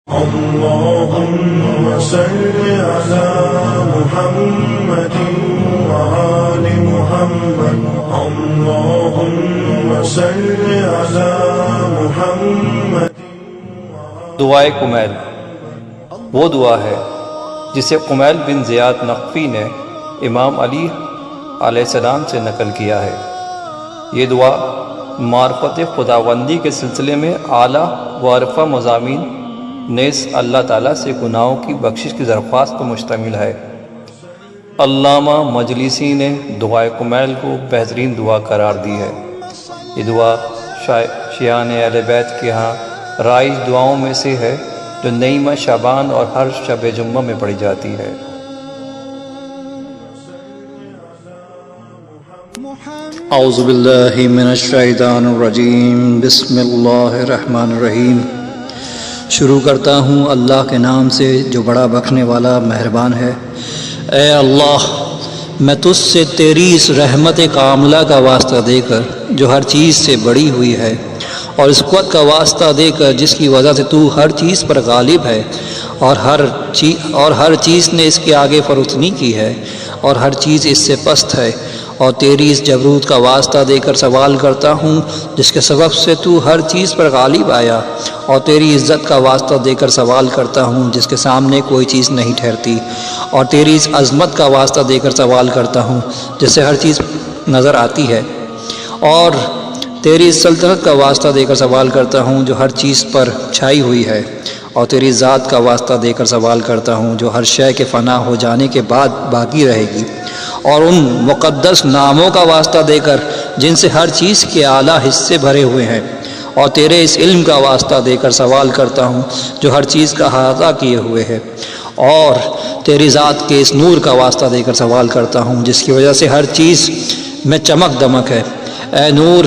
اللهم صل على محمد وآل محمد اللهم صل على محمد۔ دعائے قمیل وہ دعا ہے جسے قمیل بن زیاد نقفی نے امام علی علیہ السلام سے نقل کیا ہے۔ یہ دعا معرفت خداوندی کے سلسلے میں اعلیٰ و عرفہ مضامین نیز اللہ تعالیٰ سے گناہوں کی بخشش کی درخواست پر مشتمل ہے۔ علامہ مجلسی نے دعائے قمیل کو بہترین دعا قرار دی ہے۔ یہ دعا شیعان اہل بیت کے ہاں رائج دعاؤں میں سے ہے جو نئی ماہ شعبان اور ہر شب جمعہ میں پڑھی جاتی ہے۔ اعوذ باللہ من الشیطان الرجیم، بسم اللہ الرحمن الرحیم۔ شروع کرتا ہوں اللہ کے نام سے جو بڑا بخشنے والا مہربان ہے۔ اے اللہ، میں تجھ سے تیری اس رحمت کاملہ کا واسطہ دے کر جو ہر چیز سے بڑی ہوئی ہے، اور اس قوت کا واسطہ دے کر جس کی وجہ سے تو ہر چیز پر غالب ہے، اور ہر چیز نے اس کے آگے فروخت نہیں کی ہے، اور ہر چیز اس سے پست ہے، اور تیری اس جبروت کا واسطہ دے کر سوال کرتا ہوں جس کے سبب سے تو ہر چیز پر غالب آیا، اور تیری عزت کا واسطہ دے کر سوال کرتا ہوں جس کے سامنے کوئی چیز نہیں ٹھہرتی، اور تیری اس عظمت کا واسطہ دے کر سوال کرتا ہوں جس سے ہر چیز نظر آتی ہے، اور تیری اس سلطنت کا واسطہ دے کر سوال کرتا ہوں جو ہر چیز پر چھائی ہوئی ہے، اور تیری ذات کا واسطہ دے کر سوال کرتا ہوں جو ہر شے کے فنا ہو جانے کے بعد باقی رہے گی، اور ان مقدس ناموں کا واسطہ دے کر جن سے ہر چیز کے اعلیٰ حصے بھرے ہوئے ہیں، اور تیرے اس علم کا واسطہ دے کر سوال کرتا ہوں جو ہر چیز کا احاطہ کیے ہوئے ہے، اور تیری ذات کے اس نور کا واسطہ دے کر سوال کرتا ہوں جس کی وجہ سے ہر چیز میں چمک دمک ہے۔ اے نور،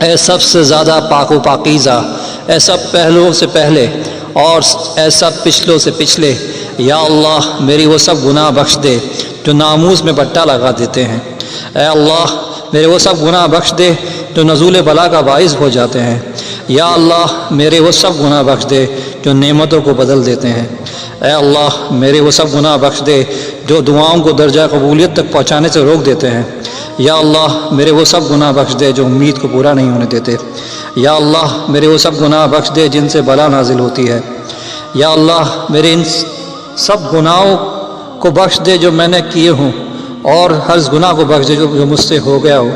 اے سب سے زیادہ پاک و پاکیزہ، اے سب پہلوؤں سے پہلے اور اے سب پچھلوں سے پچھلے، یا اللہ میری وہ سب گناہ بخش دے جو ناموس میں بٹا لگا دیتے ہیں۔ اے اللہ میرے وہ سب گناہ بخش دے جو نزول بلا کا باعث ہو جاتے ہیں۔ یا اللہ میرے وہ سب گناہ بخش دے جو نعمتوں کو بدل دیتے ہیں۔ اے اللہ میرے وہ سب گناہ بخش دے جو دعاؤں کو درجہ قبولیت تک پہنچانے سے روک دیتے ہیں۔ یا اللہ میرے وہ سب گناہ بخش دے جو امید کو پورا نہیں ہونے دیتے۔ یا اللہ میرے وہ سب گناہ بخش دے جن سے بلا نازل ہوتی ہے۔ یا اللہ میرے ان سب گناہوں کو بخش دے جو میں نے کیے ہوں، اور ہر گناہ کو بخش دے جو مجھ سے ہو گیا ہو۔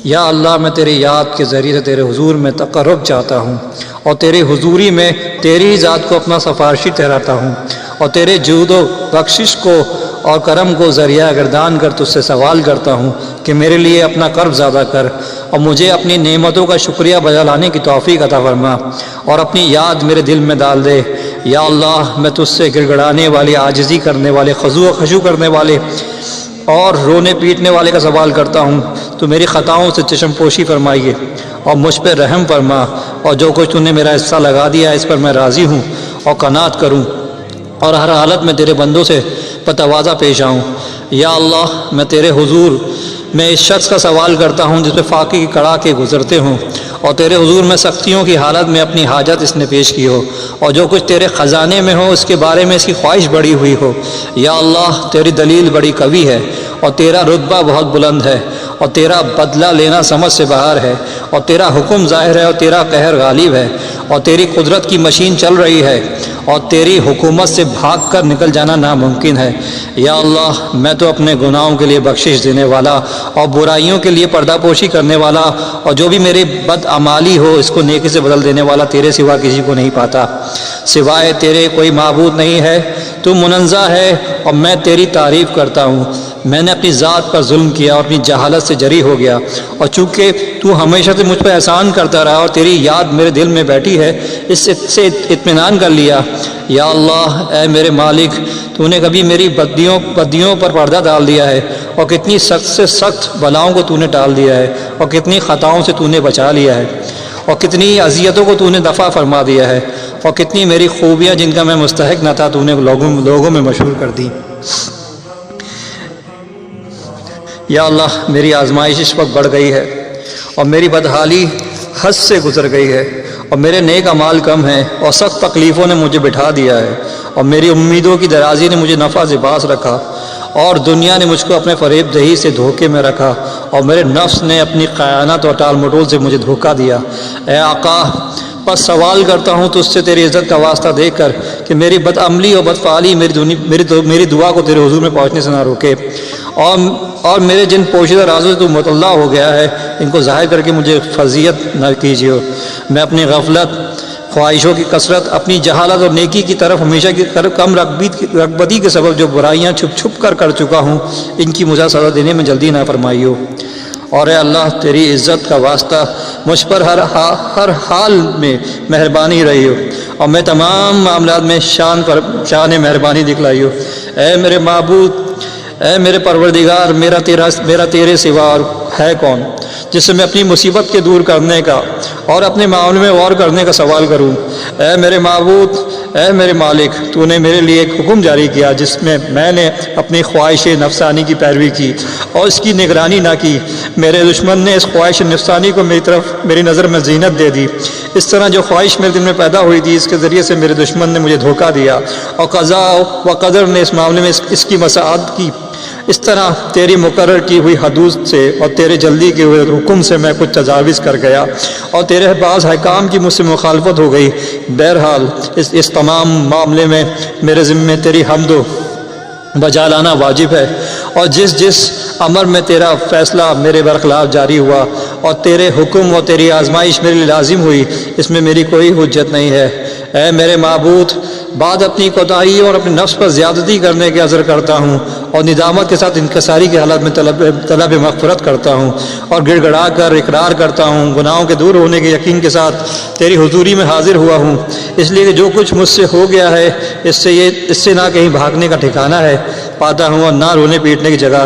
یا اللہ میں تیری یاد کے ذریعے سے تیرے حضور میں تقرب چاہتا ہوں، اور تیری حضوری میں تیری ذات کو اپنا سفارشی ٹھہراتا ہوں، اور تیرے جود و بخشش کو اور کرم کو ذریعہ گردان کر تجھ سے سوال کرتا ہوں کہ میرے لیے اپنا قرب زیادہ کر، اور مجھے اپنی نعمتوں کا شکریہ بجا لانے کی توفیق عطا فرما، اور اپنی یاد میرے دل میں ڈال دے۔ یا اللہ میں تجھ سے گڑ گڑانے والے، عاجزی کرنے والے، خضوع و خشوع کرنے والے اور رونے پیٹنے والے کا سوال کرتا ہوں۔ تو میری خطاؤں سے چشم پوشی فرمائیے اور مجھ پہ رحم فرما، اور جو کچھ تو نے میرا حصہ لگا دیا ہے اس پر میں راضی ہوں اور قناعت کروں، اور ہر حالت میں تیرے بندوں سے تواضع پیش آؤں۔ یا اللہ میں تیرے حضور میں اس شخص کا سوال کرتا ہوں جس پہ فاقے کی کڑاکے گزرتے ہوں، اور تیرے حضور میں سختیوں کی حالت میں اپنی حاجت اس نے پیش کی ہو، اور جو کچھ تیرے خزانے میں ہو اس کے بارے میں اس کی خواہش بڑی ہوئی ہو۔ یا اللہ تیری دلیل بڑی قوی ہے، اور تیرا رتبہ بہت بلند ہے، اور تیرا بدلہ لینا سمجھ سے باہر ہے، اور تیرا حکم ظاہر ہے، اور تیرا قہر غالب ہے، اور تیری قدرت کی مشین چل رہی ہے، اور تیری حکومت سے بھاگ کر نکل جانا ناممکن ہے۔ یا اللہ میں تو اپنے گناہوں کے لیے بخشش دینے والا اور برائیوں کے لیے پردہ پوشی کرنے والا، اور جو بھی میرے بد اعمالی ہو اس کو نیکی سے بدل دینے والا تیرے سوا کسی کو نہیں پاتا۔ سوائے تیرے کوئی معبود نہیں ہے، تو منزہ ہے، اور میں تیری تعریف کرتا ہوں۔ میں نے اپنی ذات پر ظلم کیا اور اپنی جہالت سے جری ہو گیا، اور چونکہ تو ہمیشہ سے مجھ پر احسان کرتا رہا اور تیری یاد میرے دل میں بیٹھی ہے، اس سے اطمینان کر لیا۔ یا اللہ اے میرے مالک، تو نے کبھی میری بدیوں پر پردہ ڈال دیا ہے، اور کتنی سخت سے سخت بلاؤں کو تو نے ٹال دیا ہے، اور کتنی خطاؤں سے تو نے بچا لیا ہے، اور کتنی اذیتوں کو تو نے دفع فرما دیا ہے، اور کتنی میری خوبیاں جن کا میں مستحق نہ تھا تو نے لوگوں میں مشہور کر دی۔ یا اللہ میری آزمائش اس وقت بڑھ گئی ہے، اور میری بدحالی حد سے گزر گئی ہے، اور میرے نیک اعمال کم ہیں، اور سخت تکلیفوں نے مجھے بٹھا دیا ہے، اور میری امیدوں کی درازی نے مجھے نفع سے باز رکھا، اور دنیا نے مجھ کو اپنے فریب دہی سے دھوکے میں رکھا، اور میرے نفس نے اپنی خیانت اور ٹال مٹول سے مجھے دھوکہ دیا۔ اے آقا، بس سوال کرتا ہوں تجھ سے تیری عزت کا واسطہ دے کر کہ میری بد عملی اور بدفعالی میری دعا کو تیرے حضور میں پہنچنے سے نہ روکے، اور میرے جن پوشیدہ رازوں سے تو مطلع ہو گیا ہے ان کو ظاہر کر کے مجھے فضیحت نہ کیجیے۔ میں اپنی غفلت، خواہشوں کی کثرت، اپنی جہالت اور نیکی کی طرف ہمیشہ کی طرف کم رغبتی کے سبب جو برائیاں چھپ چھپ کر چکا ہوں، ان کی مجھے سزا دینے میں جلدی نہ فرمائیو۔ اور اے اللہ، تیری عزت کا واسطہ مجھ پر ہر حال میں مہربانی رہی ہو، اور میں تمام معاملات میں شان مہربانی دکھلائی ہو۔ اے میرے معبود، اے میرے پروردگار، میرا تیرے سوا اور ہے کون جس سے میں اپنی مصیبت کے دور کرنے کا اور اپنے معاملے میں غور کرنے کا سوال کروں۔ اے میرے معبود، اے میرے مالک، تو نے میرے لیے ایک حکم جاری کیا جس میں میں نے اپنی خواہش نفسانی کی پیروی کی اور اس کی نگرانی نہ کی۔ میرے دشمن نے اس خواہش نفسانی کو میری نظر میں زینت دے دی۔ اس طرح جو خواہش میرے دل میں پیدا ہوئی تھی، اس کے ذریعے سے میرے دشمن نے مجھے دھوکہ دیا، اور قضا و قدر نے اس معاملے میں اس کی مساعدت کی۔ اس طرح تیری مقرر کی ہوئی حدود سے اور تیرے جلدی کے ہوئے حکم سے میں کچھ تجاوز کر گیا، اور تیرے بعض حکام کی مجھ سے مخالفت ہو گئی۔ بہرحال اس تمام معاملے میں میرے ذمے تیری حمد و بجا لانا واجب ہے، اور جس امر میں تیرا فیصلہ میرے برخلاف جاری ہوا اور تیرے حکم اور تیری آزمائش میرے لیے لازم ہوئی، اس میں میری کوئی حجت نہیں ہے۔ اے میرے معبود، بعد اپنی کوتاہی اور اپنے نفس پر زیادتی کرنے کے عذر کرتا ہوں، اور ندامت کے ساتھ انکساری کی حالت میں طلب مغفرت کرتا ہوں، اور گڑ گڑا کر اقرار کرتا ہوں، گناہوں کے دور ہونے کے یقین کے ساتھ تیری حضوری میں حاضر ہوا ہوں، اس لیے کہ جو کچھ مجھ سے ہو گیا ہے اس سے نہ کہیں بھاگنے کا ٹھکانہ ہے پاتا ہوں، اور نہ رونے پیٹنے کی جگہ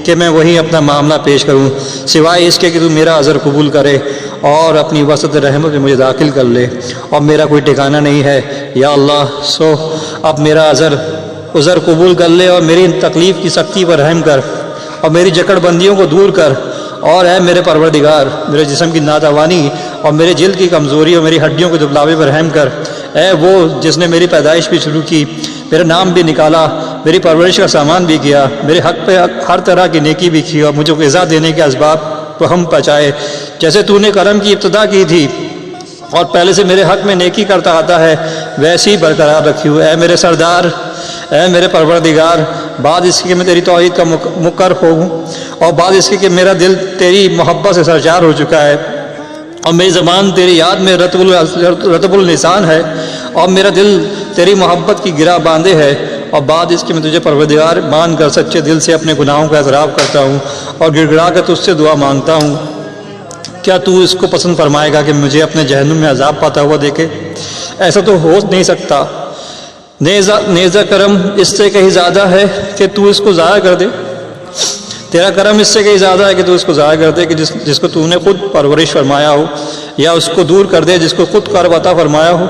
کہ میں وہیں اپنا معاملہ پیش کروں، سوائے اس کے کہ تو میرا عذر قبول کرے اور اپنی وسعت رحمت میں مجھے داخل کر لے، اور میرا کوئی ٹھکانہ نہیں ہے۔ یا اللہ، سو اب میرا عذر قبول کر لے، اور میری تکلیف کی سختی پر رحم کر، اور میری جکڑ بندیوں کو دور کر، اور اے میرے پروردگار، میرے جسم کی ناتوانی اور میرے جلد کی کمزوری اور میری ہڈیوں کے دبلاوے پر رحم کر۔ اے وہ جس نے میری پیدائش بھی شروع کی، میرا نام بھی نکالا، میری پرورش کا سامان بھی کیا، میرے حق پہ ہر طرح کی نیکی بھی کی، اور مجھے غذا دینے کے اسباب کو ہم پہنچائے، جیسے تو نے کرم کی ابتدا کی تھی اور پہلے سے میرے حق میں نیکی کرتا آتا ہے، ویسے ہی برقرار رکھی ہو۔ اے میرے سردار، اے میرے پروردگار، بعد اس کے کہ میں تیری توحید کا مقر ہوں، اور بعد اس کے کہ میرا دل تیری محبت سے سرشار ہو چکا ہے، اور میری زبان تیری یاد میں رطب اللسان ہے، اور میرا دل تیری محبت کی گرہ باندھے ہے، اور بعد اس کے میں تجھے پروردگار مان کر سچے دل سے اپنے گناہوں کا اعتراف کرتا ہوں اور گڑ گڑا کر تجھ سے دعا مانگتا ہوں۔ کیا تو اس کو پسند فرمائے گا کہ مجھے اپنے جہنم میں عذاب پاتا ہوا دیکھے؟ ایسا تو ہو نہیں سکتا۔ نیزہ کرم اس سے کہیں زیادہ ہے کہ تو اس کو ضائع کر دے، تیرا کرم اس سے کہیں زیادہ ہے کہ تو اس کو ضائع کر دے کہ جس کو تو نے خود پرورش فرمایا ہو، یا اس کو دور کر دے جس کو خود کرب عطا فرمایا ہو،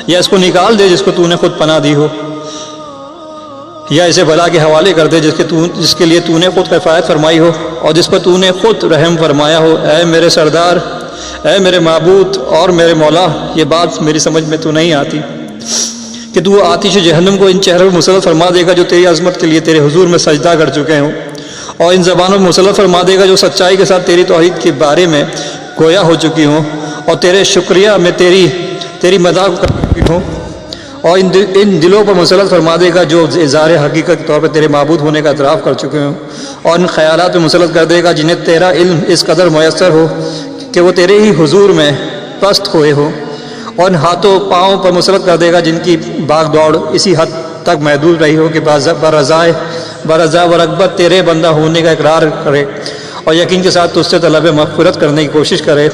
یا اس کو نکال دے جس کو تو نے خود پناہ دی ہو، یا اسے بلا کے حوالے کر دے جس کے لیے تو نے خود کفایت فرمائی ہو اور جس پر تو نے خود رحم فرمایا ہو۔ اے میرے سردار، اے میرے معبود اور میرے مولا، یہ بات میری سمجھ میں تو نہیں آتی کہ تو آتش جہنم کو ان چہروں پر مسلط فرما دے گا جو تیری عظمت کے لیے تیرے حضور میں سجدہ کر چکے ہوں، اور ان زبانوں میں مسلط فرما دے گا جو سچائی کے ساتھ تیری توحید کے بارے میں گویا ہو چکی ہوں، اور تیرے شکریہ میں تیری مداح کر چکی ہوں، اور ان دلوں پر مسلط فرما دے گا جو اظہار حقیقت کے طور پہ تیرے معبود ہونے کا اعتراف کر چکے ہوں، اور ان خیالات میں مسلط کر دے گا جنہیں تیرا علم اس قدر میسر ہو کہ وہ تیرے ہی حضور میں پست ہوئے ہو، اور ان ہاتھوں پاؤں پر مسلط کر دے گا جن کی باغ دوڑ اسی حد تک محدود رہی ہو کہ برضا و رغبت تیرے بندہ ہونے کا اقرار کرے اور یقین کے ساتھ تجھ سے طلب مغفرت کرنے کی کوشش کرے۔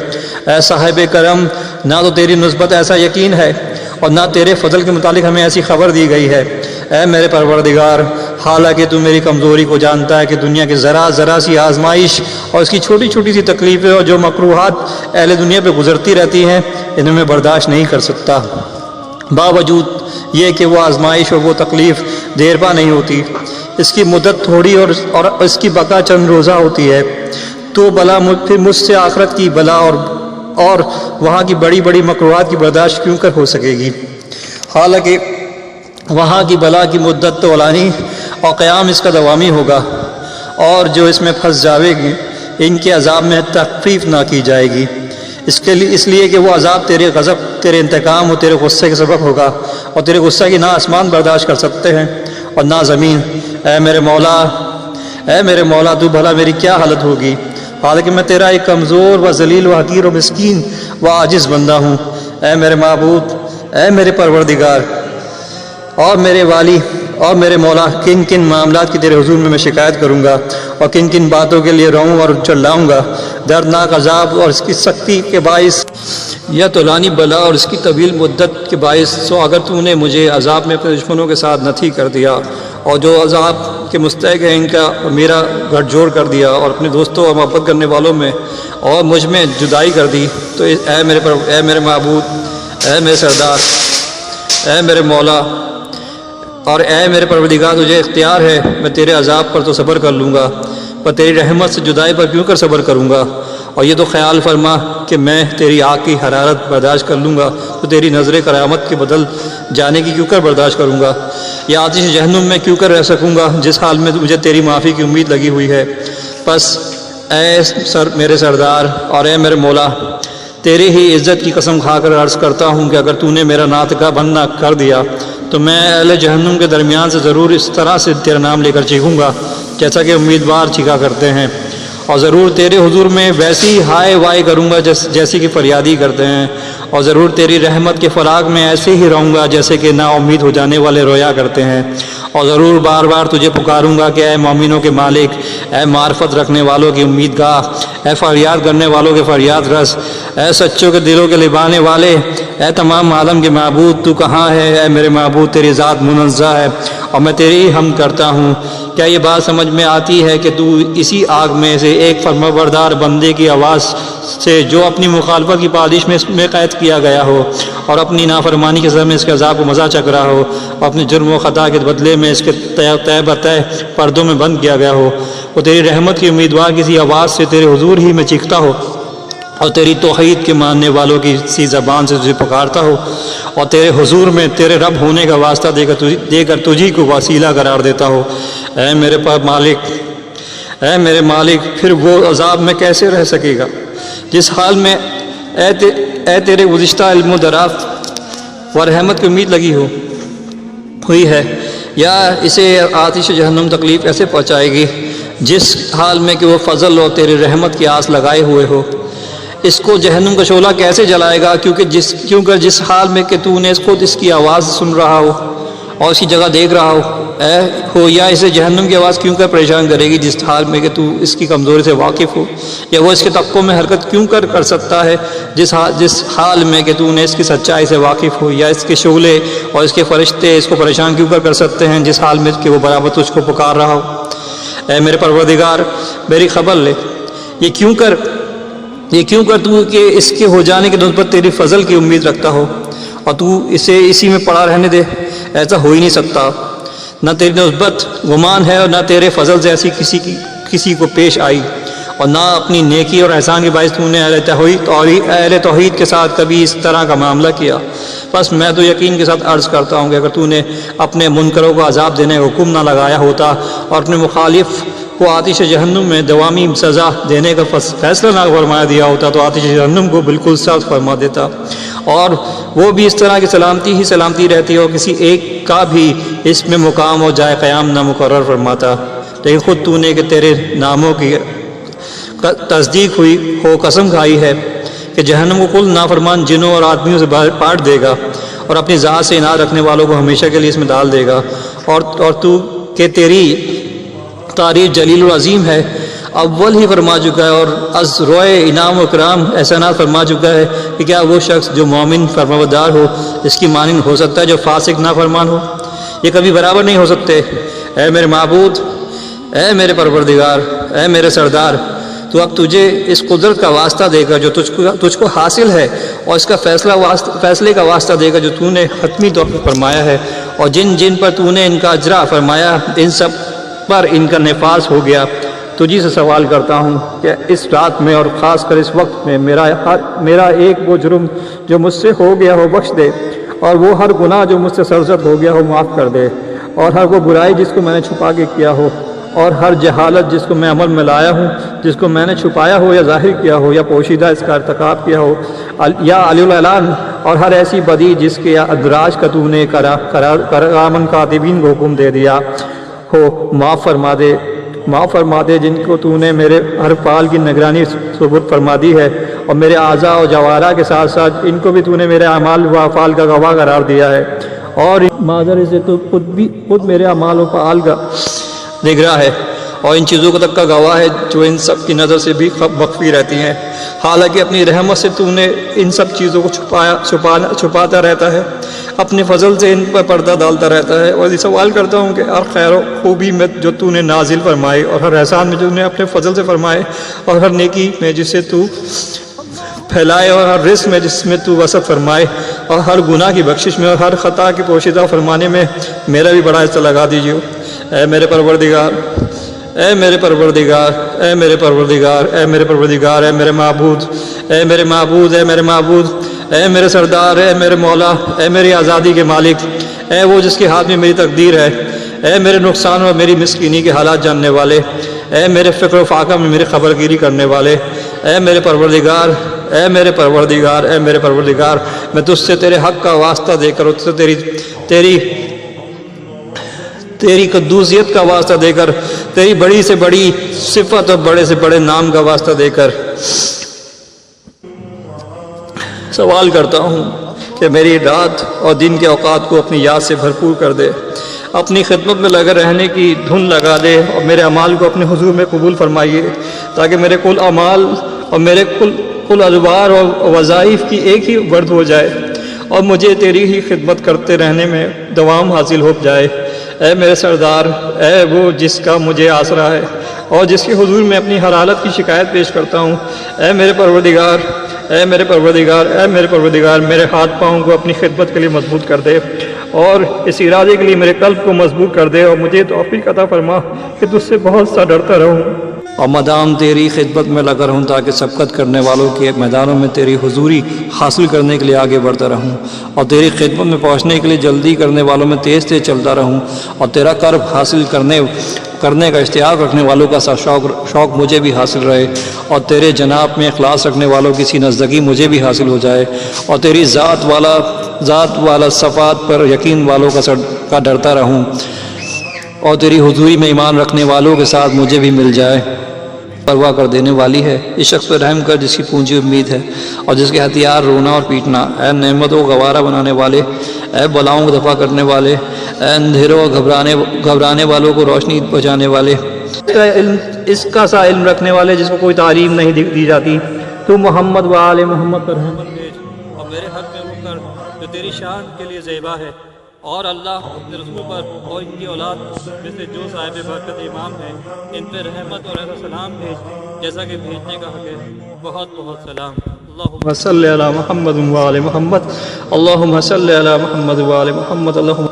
اے صاحب کرم، نہ تو تیری نسبت ایسا یقین ہے اور نہ تیرے فضل کے متعلق ہمیں ایسی خبر دی گئی ہے۔ اے میرے پروردگار، حالانکہ تو میری کمزوری کو جانتا ہے کہ دنیا کی ذرا سی آزمائش اور اس کی چھوٹی چھوٹی سی تکلیفیں اور جو مکروہات اہل دنیا پہ گزرتی رہتی ہیں انہیں میں برداشت نہیں کر سکتا، باوجود یہ کہ وہ آزمائش اور وہ تکلیف دیر پا نہیں ہوتی، اس کی مدت تھوڑی اور اس کی بقا چند روزہ ہوتی ہے، تو بلا پھر مجھ سے آخرت کی بلا اور اور وہاں کی بڑی بڑی مکروہات کی برداشت کیوں کر ہو سکے گی؟ حالانکہ وہاں کی بلا کی مدت تو اولانی اور قیام اس کا دوامی ہوگا، اور جو اس میں پھنس جاوے گی ان کے عذاب میں تخفیف نہ کی جائے گی، اس لیے کہ وہ عذاب تیرے غضب، تیرے انتقام اور تیرے غصے کے سبب ہوگا، اور تیرے غصہ کی نہ آسمان برداشت کر سکتے ہیں اور نہ زمین۔ اے میرے مولا تو بھلا میری کیا حالت ہوگی، حالانکہ میں تیرا ایک کمزور و ذلیل و حقیر و مسکین و عاجز بندہ ہوں۔ اے میرے معبود، اے میرے پروردگار اور میرے والی اور میرے مولا، کن کن معاملات کی تیرے حضور میں شکایت کروں گا، اور کن کن باتوں کے لیے روؤں اور چلاؤں گا؟ دردناک عذاب اور اس کی سختی کے باعث، یا طولانی بلا اور اس کی طویل مدت کے باعث، سو اگر تو نے مجھے عذاب میں اپنے دشمنوں کے ساتھ نتھی کر دیا، اور جو عذاب کے مستحق ہیں ان کا میرا گھٹ جوڑ کر دیا، اور اپنے دوستوں اور محبت کرنے والوں میں اور مجھ میں جدائی کر دی، تو اے میرے معبود، اے میرے سردار، اے میرے مولا اور اے میرے پروردگار، تجھے اختیار ہے، میں تیرے عذاب پر تو صبر کر لوں گا، پر تیری رحمت سے جدائی پر کیوں کر صبر کروں گا؟ اور یہ تو خیال فرما کہ میں تیری آگ کی حرارت برداشت کر لوں گا، تو تیری نظر کرامت کے بدل جانے کی کیوں کر برداشت کروں گا؟ یا آتش جہنم میں کیوں کر رہ سکوں گا جس حال میں مجھے تیری معافی کی امید لگی ہوئی ہے؟ پس اے میرے سردار اور اے میرے مولا، تیرے ہی عزت کی قسم کھا کر عرض کرتا ہوں کہ اگر تو نے میرا ناطقہ بند نہ کر دیا تو میں اہل جہنم کے درمیان سے ضرور اس طرح سے تیرا نام لے کر چیخوں گا جیسا کہ امیدوار چیخا کرتے ہیں، اور ضرور تیرے حضور میں ویسی ہائے وائے کروں گا جیسی کہ فریادی کرتے ہیں، اور ضرور تیری رحمت کے فراغ میں ایسے ہی رہوں گا جیسے کہ نا امید ہو جانے والے رویا کرتے ہیں، اور ضرور بار بار تجھے پکاروں گا کہ اے مومنوں کے مالک، اے معرفت رکھنے والوں کی امید گاہ، اے فریاد کرنے والوں کے فریاد رس، اے سچوں کے دلوں کے لبانے والے، اے تمام عالم کے معبود، تو کہاں ہے؟ اے میرے معبود، تیری ذات منزہ ہے اور میں تیری حمد کرتا ہوں۔ کیا یہ بات سمجھ میں آتی ہے کہ تو اسی آگ میں سے ایک فرمانبردار بندے کی آواز سے جو اپنی مخالفت کی پادش میں قید کیا گیا ہو اور اپنی نافرمانی کے سبب میں اس کے عذاب کو مزہ چکھ رہا ہو اور اپنے جرم و خطا کے بدلے میں اس کے طے بطے پردوں میں بند کیا گیا ہو، وہ تیری رحمت کی امیدوار کسی آواز سے تیرے حضور ہی میں چیختا ہو اور تیری توحید کے ماننے والوں کی سی زبان سے تجھے پکارتا ہو اور تیرے حضور میں تیرے رب ہونے کا واسطہ دے کر تجھی کو وسیلہ قرار دیتا ہو؟ اے میرے مالک، اے میرے مالک، پھر وہ عذاب میں کیسے رہ سکے گا جس حال میں اے تیرے گزشتہ علم و دراز و رحمت کی امید لگی ہوئی ہے، یا اسے آتش جہنم تکلیف ایسے پہنچائے گی جس حال میں کہ وہ فضل اور تیرے رحمت کی آس لگائے ہوئے ہو؟ اس کو جہنم کا شعلہ کیسے جلائے گا کیونکہ جس حال میں کہ تو نے خود اس کی آواز سن رہا ہو اور اس کی جگہ دیکھ رہا ہو، یا اسے جہنم کی آواز کیوں کر پریشان کرے گی جس حال میں کہ تو اس کی کمزوری سے واقف ہو، یا وہ اس کے طبقوں میں حرکت کیوں کر سکتا ہے جس حال میں کہ تو نے اس کی سچائی سے واقف ہو، یا اس کے شعلے اور اس کے فرشتے اس کو پریشان کیوں کر سکتے ہیں جس حال میں کہ وہ برابر تجھ کو پکار رہا ہو؟ اے میرے پروردگار، میری خبر لے، یہ کیوں کر تو کہ اس کے ہو جانے کے نسبت تیری فضل کی امید رکھتا ہو اور تو اسے اسی میں پڑا رہنے دے؟ ایسا ہو ہی نہیں سکتا، نہ تیری نسبت گمان ہے اور نہ تیرے فضل سے ایسی کسی کو پیش آئی، اور نہ اپنی نیکی اور احسان کے باعث تو نے اہل توحید کے ساتھ کبھی اس طرح کا معاملہ کیا۔ بس میں تو یقین کے ساتھ عرض کرتا ہوں کہ اگر تو نے اپنے منکروں کو عذاب دینے کا حکم نہ لگایا ہوتا اور اپنے مخالف کو آتش جہنم میں دوامی سزا دینے کا فیصلہ نہ فرمایا دیا ہوتا تو آتش جہنم کو بالکل سخت فرما دیتا، اور وہ بھی اس طرح کی سلامتی رہتی اور کسی ایک کا بھی اس میں مقام اور جائے قیام نہ مقرر فرماتا، لیکن خود تو نے کہ تیرے ناموں کی تصدیق ہوئی ہو قسم کھائی ہے کہ جہنم کو کل نافرمان جنوں اور آدمیوں سے پاٹ دے گا اور اپنی ذات سے اناد رکھنے والوں کو ہمیشہ کے لیے اس میں ڈال دے گا، اور تو کہ تیری تعریف جلیل و عظیم ہے، اول ہی فرما چکا ہے اور از روئے انعام و کرام احسانات فرما چکا ہے کہ کیا وہ شخص جو مومن فرمانبردار ہو اس کی مانند ہو سکتا ہے جو فاسق نافرمان ہو؟ یہ کبھی برابر نہیں ہو سکتے۔ اے میرے معبود، اے میرے پروردگار، اے میرے سردار، تو اب تجھے اس قدرت کا واسطہ دے کر جو تجھ کو حاصل ہے اور اس کا فیصلے کا واسطہ دے کر جو تو نے حتمی طور پر فرمایا ہے، اور جن پر تو نے ان کا اجرا فرمایا ان سب پر ان کا نفاذ ہو گیا، تجھی سے سوال کرتا ہوں کہ اس رات میں اور خاص کر اس وقت میں میرا ایک وہ جرم جو مجھ سے ہو گیا ہو بخش دے، اور وہ ہر گناہ جو مجھ سے سرزد ہو گیا ہو معاف کر دے، اور ہر وہ برائی جس کو میں نے چھپا کے کیا ہو، اور ہر جہالت جس کو میں عمل میں لایا ہوں، جس کو میں نے چھپایا ہو یا ظاہر کیا ہو یا پوشیدہ اس کا ارتکاب کیا ہو، یا علی الاعلان، اور ہر ایسی بدی جس کے ادراج کا تو نے کرامن کاتبین کو حکم دے دیا ہو، معاف فرما دے جن کو تو نے میرے ہر فعل کی نگرانی ثبوت فرما دی ہے، اور میرے اعضاء و جوارح کے ساتھ ساتھ ان کو بھی تو نے میرے اعمال و افعال کا گواہ قرار دیا ہے، اور معذر سے تو خود میرے اعمال و افعال کا نگراں ہے، اور ان چیزوں تک کا گواہ ہے جو ان سب کی نظر سے بھی مخفی رہتی ہیں، حالانکہ اپنی رحمت سے تو نے ان سب چیزوں کو چھپاتا رہتا ہے، اپنے فضل سے ان پر پردہ ڈالتا رہتا ہے۔ اور یہ سوال کرتا ہوں کہ ہر خیر و خوبی میں جو تو نے نازل فرمائے، اور ہر احسان میں جو نے اپنے فضل سے فرمائے، اور ہر نیکی میں جسے تو پھیلائے، اور ہر رزق میں جس میں تو وسعت فرمائے، اور ہر گناہ کی بخشش میں اور ہر خطا کی پوشیدہ فرمانے میں میرا بھی بڑا حصہ لگا دیجیے۔ اے میرے پروردگار، اے میرے پروردگار، اے میرے پروردگار، اے میرے پروردگار، اے میرے معبود، اے میرے معبود، اے میرے معبود، اے میرے سردار، اے میرے مولا، اے میری آزادی کے مالک، اے وہ جس کے ہاتھ میں میری تقدیر ہے، اے میرے نقصان اور میری مسکینی کے حالات جاننے والے، اے میرے فکر و فاقہ میں میری خبر گیری کرنے والے، اے میرے پروردگار، اے میرے پروردگار، اے میرے پروردگار، میں تجھ سے تیرے حق کا واسطہ دے کر، تجھ سے تیری قدوسیت کا واسطہ دے کر، تیری بڑی سے بڑی صفت اور بڑے سے بڑے نام کا واسطہ دے کر سوال کرتا ہوں کہ میری رات اور دن کے اوقات کو اپنی یاد سے بھرپور کر دے، اپنی خدمت میں لگے رہنے کی دھن لگا دے، اور میرے اعمال کو اپنے حضور میں قبول فرمائیے، تاکہ میرے کل اعمال اور میرے کل ادوار اور وظائف کی ایک ہی ورد ہو جائے، اور مجھے تیری ہی خدمت کرتے رہنے میں دوام حاصل ہو جائے۔ اے میرے سردار، اے وہ جس کا مجھے آسرا ہے، اور جس کے حضور میں اپنی ہر حالت کی شکایت پیش کرتا ہوں، اے میرے پروردگار، اے میرے پروردگار، اے میرے پروردگار، میرے ہاتھ پاؤں کو اپنی خدمت کے لیے مضبوط کر دے، اور اس ارادے کے لیے میرے قلب کو مضبوط کر دے، اور مجھے توفیق عطا فرما کہ تجھ سے بہت سا ڈرتا رہوں، اور مدام تیری خدمت میں لگا رہوں، تاکہ سبقت کرنے والوں کے میدانوں میں تیری حضوری حاصل کرنے کے لیے آگے بڑھتا رہوں، اور تیری خدمت میں پہنچنے کے لیے جلدی کرنے والوں میں تیز تیز چلتا رہوں، اور تیرا قرب حاصل کرنے کا اشتیاق رکھنے والوں کا سا شوق مجھے بھی حاصل رہے، اور تیرے جناب میں اخلاص رکھنے والوں کی سی نزدگی مجھے بھی حاصل ہو جائے، اور تیری ذات والا صفات پر یقین والوں کا ڈرتا رہوں، اور تیری حضوری میں ایمان رکھنے والوں کے ساتھ مجھے بھی مل جائے۔ پرواہ کر دینے والی ہے اس شخص پر رحم کر جس کی پونجی امید ہے، اور جس کے ہتھیار رونا اور پیٹنا۔ اے نعمتوں کو گوارا بنانے والے، اے بلاؤں کو دفع کرنے والے، اے اندھیروں اور گھبرانے والوں کو روشنی پہنچانے والے، اس کا سا علم رکھنے والے جس کو کوئی تعلیم نہیں دی جاتی، تو محمد و آل محمد پر رحمت بھیج، اور میرے حق میں وہ کر جو تیری شان کے لیے زیبا ہے، اور اللہ اپنے رسول پر اور ان کی اولاد میں سے جو صاحب برکت امام ہیں ان پہ رحمت اور ایسا سلام بھیج جیسا کہ بھیجنے کا حق ہے۔ بہت بہت سلام۔ اللہم صلی علی محمد و آل محمد، اللہم صلی علی محمد و آل محمد، اللہم